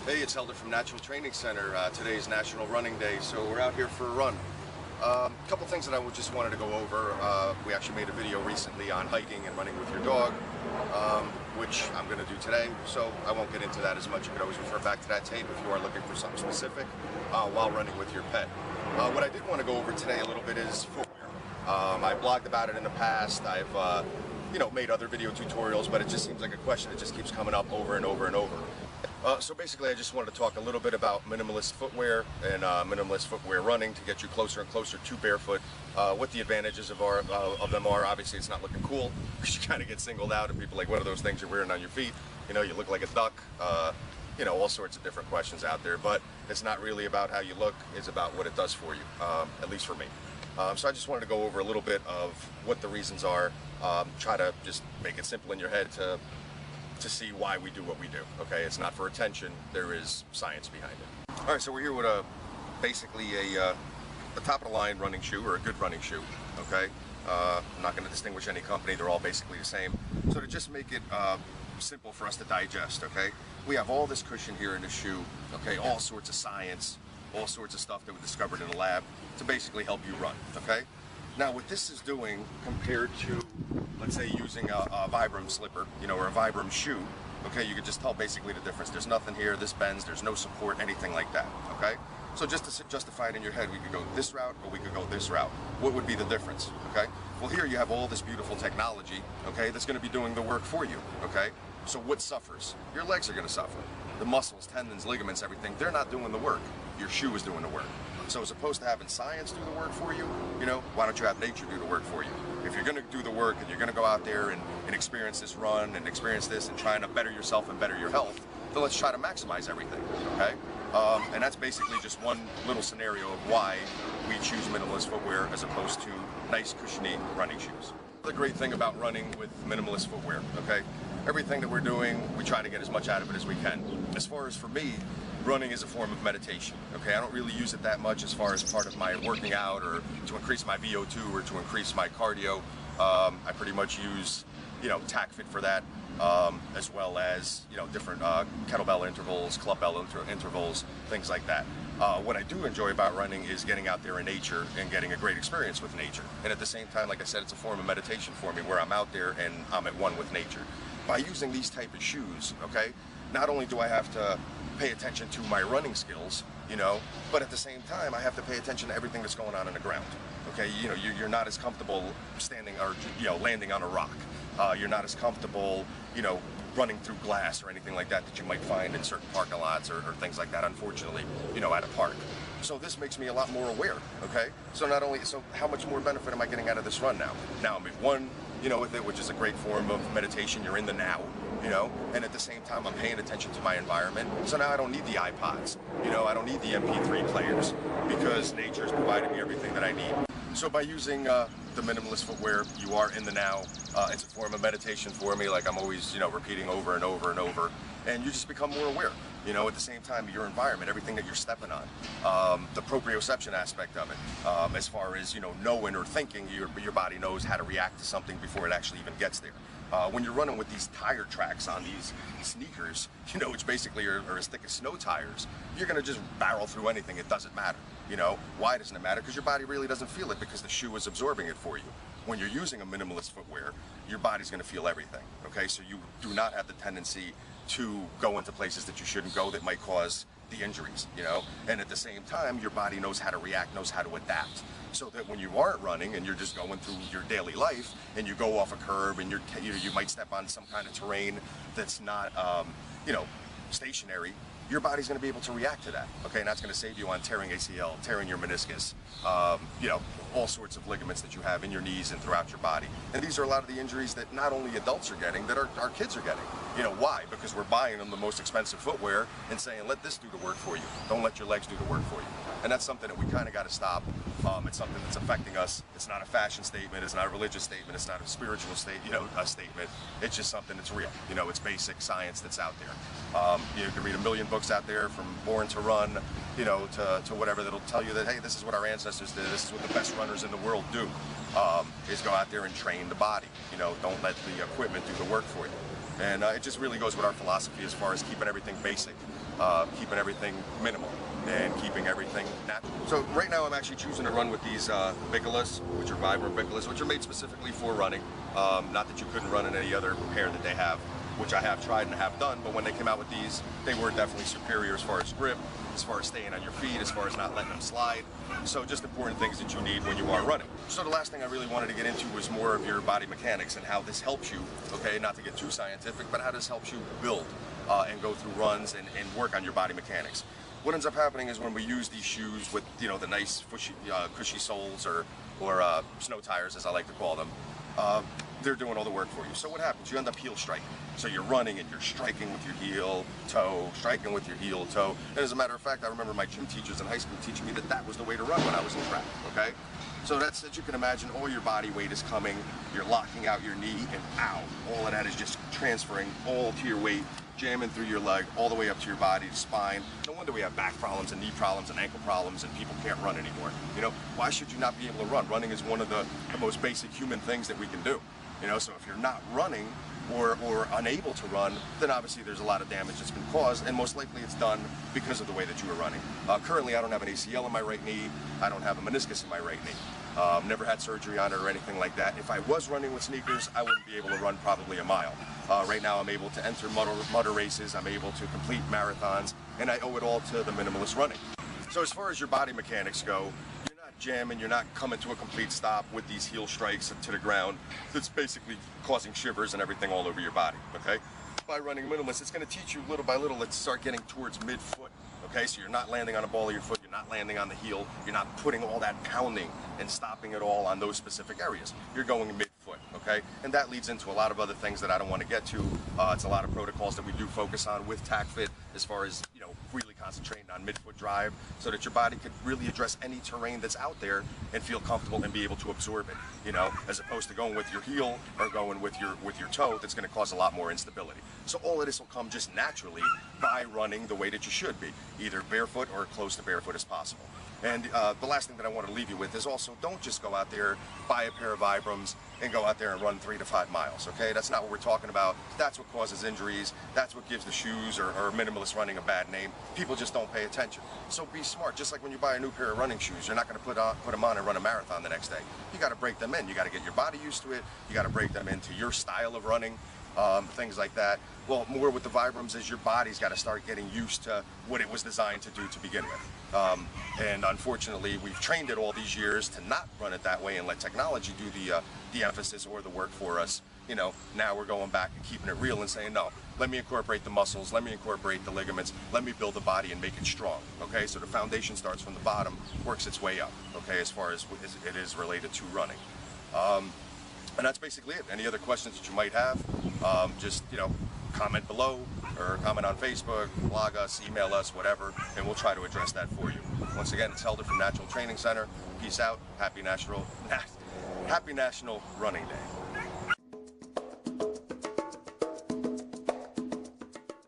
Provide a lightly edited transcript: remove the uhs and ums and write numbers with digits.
Hey, it's Helder from Natural Training Center. Today is National Running Day, so we're out here for a run. A couple things that I just wanted to go over. We actually made a video recently on hiking and running with your dog, which I'm going to do today, so I won't get into that as much. You could always refer back to that tape if you are looking for something specific while running with your pet. What I did want to go over today a little bit is footwear. I blogged about it in the past. I've made other video tutorials, but it just seems like a question that just keeps coming up over and over and over. So basically, I just wanted to talk a little bit about minimalist footwear and minimalist footwear running to get you closer and closer to barefoot. What the advantages of them are. Obviously, it's not looking cool because you kind of get singled out and people are like, what are those things you're wearing on your feet? You know, you look like a duck. All sorts of different questions out there. But it's not really about how you look. It's about what it does for you, at least for me. So I just wanted to go over a little bit of what the reasons are. Try to just make it simple in your head to see why we do what we do. Okay, it's not for attention. There is science behind it. All right, so we're here with basically a top of the line running shoe, or a good running shoe. Okay, I'm not going to distinguish any company. They're all basically the same. So to just make it simple for us to digest, okay, we have all this cushion here in the shoe. Okay, all sorts of science, all sorts of stuff that we discovered in the lab to basically help you run. Okay. Now, what this is doing compared to, let's say, using a Vibrem slipper, or a Vibrem shoe, okay, you could just tell basically the difference. There's nothing here, this bends, there's no support, anything like that, okay? So just to justify it in your head, we could go this route or we could go this route. What would be the difference, okay? Well, here you have all this beautiful technology, okay, that's going to be doing the work for you, okay? So what suffers? Your legs are going to suffer. The muscles, tendons, ligaments, everything, they're not doing the work. Your shoe is doing the work. So as opposed to having science do the work for you, why don't you have nature do the work for you? If you're going to do the work and you're going to go out there and experience this run and experience this and trying to better yourself and better your health, then let's try to maximize everything, okay? And that's basically just one little scenario of why we choose minimalist footwear as opposed to nice, cushiony running shoes. The great thing about running with minimalist footwear, okay? Everything that we're doing, we try to get as much out of it as we can. As far as for me, running is a form of meditation, okay? I don't really use it that much as far as part of my working out or to increase my VO2 or to increase my cardio. I pretty much use, TAC-FIT for that, as well as, different kettlebell intervals, club bell intervals, things like that. What I do enjoy about running is getting out there in nature and getting a great experience with nature. And at the same time, like I said, it's a form of meditation for me where I'm out there and I'm at one with nature. By using these type of shoes, okay, not only do I have to pay attention to my running skills, but at the same time I have to pay attention to everything that's going on in the ground. Okay, you're not as comfortable standing or landing on a rock. You're not as comfortable, running through glass or anything like that you might find in certain parking lots or things like that, unfortunately, at a park. So this makes me a lot more aware, okay? So how much more benefit am I getting out of this run now? Now I'm at one, with it, which is a great form of meditation. You're in the now, and at the same time I'm paying attention to my environment. So now I don't need the iPods, I don't need the MP3 players because nature has provided me everything that I need. So by using the minimalist footwear, you are in the now. It's a form of meditation for me, like I'm always, repeating over and over and over. And you just become more aware, at the same time, your environment, everything that you're stepping on. The proprioception aspect of it, as far as, knowing or thinking, your body knows how to react to something before it actually even gets there. When you're running with these tire tracks on these sneakers, which basically are as thick as snow tires, you're going to just barrel through anything. It doesn't matter. Why doesn't it matter? Because your body really doesn't feel it because the shoe is absorbing it for you. When you're using a minimalist footwear, your body's going to feel everything. Okay, so you do not have the tendency to go into places that you shouldn't go that might cause the injuries, and at the same time, your body knows how to react, knows how to adapt. So that when you aren't running and you're just going through your daily life and you go off a curb and you might step on some kind of terrain that's not, stationary, your body's going to be able to react to that, okay? And that's going to save you on tearing ACL, tearing your meniscus, all sorts of ligaments that you have in your knees and throughout your body. And these are a lot of the injuries that not only adults are getting, that our kids are getting. Why? Because we're buying them the most expensive footwear and saying, let this do the work for you. Don't let your legs do the work for you. And that's something that we kind of got to stop. It's something that's affecting us. It's not a fashion statement. It's not a religious statement. It's not a spiritual statement. It's just something that's real. It's basic science that's out there. You can read a million books out there from Born to Run, to whatever that'll tell you that, hey, this is what our ancestors did. This is what the best runners in the world do, is go out there and train the body. Don't let the equipment do the work for you. And it just really goes with our philosophy as far as keeping everything basic. keeping everything minimal and keeping everything natural. So right now I'm actually choosing to run with these Bicolas, which are Vibrant Bicolas, which are made specifically for running. Not that you couldn't run in any other pair that they have, which I have tried and have done, but when they came out with these, they were definitely superior as far as grip, as far as staying on your feet, as far as not letting them slide. So just important things that you need when you are running. So the last thing I really wanted to get into was more of your body mechanics and how this helps you, okay, not to get too scientific, but how this helps you build and go through runs and work on your body mechanics. What ends up happening is when we use these shoes with, you know, the nice cushy soles or snow tires, as I like to call them, they're doing all the work for you. So what happens? You end up heel striking. So you're running and you're striking with your heel, toe, striking with your heel, toe. And as a matter of fact, I remember my gym teachers in high school teaching me that that was the way to run when I was in track, okay? So that's, as you can imagine, all your body weight is coming, you're locking out your knee, and ow, all of that is just transferring all to your weight, jamming through your leg, all the way up to your body, spine. No wonder we have back problems and knee problems and ankle problems and people can't run anymore. You know, why should you not be able to run? Running is one of the most basic human things that we can do. You know, so if you're not running or unable to run, then obviously there's a lot of damage that's been caused, and most likely it's done because of the way that you were running. Currently, I don't have an ACL in my right knee. I don't have a meniscus in my right knee. Never had surgery on it or anything like that. If I was running with sneakers, I wouldn't be able to run probably a mile. Right now, I'm able to enter mudder races. I'm able to complete marathons, and I owe it all to the minimalist running. So as far as your body mechanics go, jamming, you're not coming to a complete stop with these heel strikes to the ground. That's basically causing shivers and everything all over your body, okay? By running minimalist, it's going to teach you little by little, let's start getting towards mid-foot, okay? So you're not landing on the ball of your foot, you're not landing on the heel, you're not putting all that pounding and stopping it all on those specific areas. You're going mid-foot, okay? And that leads into a lot of other things that I don't want to get to. It's a lot of protocols that we do focus on with TacFit as far as, you know, really concentrating on mid-foot drive so that your body could really address any terrain that's out there and feel comfortable and be able to absorb it, you know, as opposed to going with your heel or going with your toe. That's going to cause a lot more instability. So all of this will come just naturally by running the way that you should be, either barefoot or close to barefoot as possible. And the last thing that I want to leave you with is also don't just go out there, buy a pair of Vibrams, and go out there and run 3 to 5 miles, okay? That's not what we're talking about. That's what causes injuries. That's what gives the shoes or minimalist running a bad name. People just don't pay attention. So be smart. Just like when you buy a new pair of running shoes, you're not going to put them on and run a marathon the next day. You got to break them in. You got to get your body used to it. You got to break them into your style of running. Things like that. Well, more with the Vibrams is your body's got to start getting used to what it was designed to do to begin with. And unfortunately, we've trained it all these years to not run it that way and let technology do the emphasis or the work for us. You know, now we're going back and keeping it real and saying, no, let me incorporate the muscles, let me incorporate the ligaments, let me build the body and make it strong, okay? So the foundation starts from the bottom, works its way up, okay, as far as it is related to running. And that's basically it. Any other questions that you might have, just, you know, comment below or comment on Facebook, blog us, email us, whatever, and we'll try to address that for you. Once again, it's Helder from Natural Training Center. Peace out. Happy National Running Day.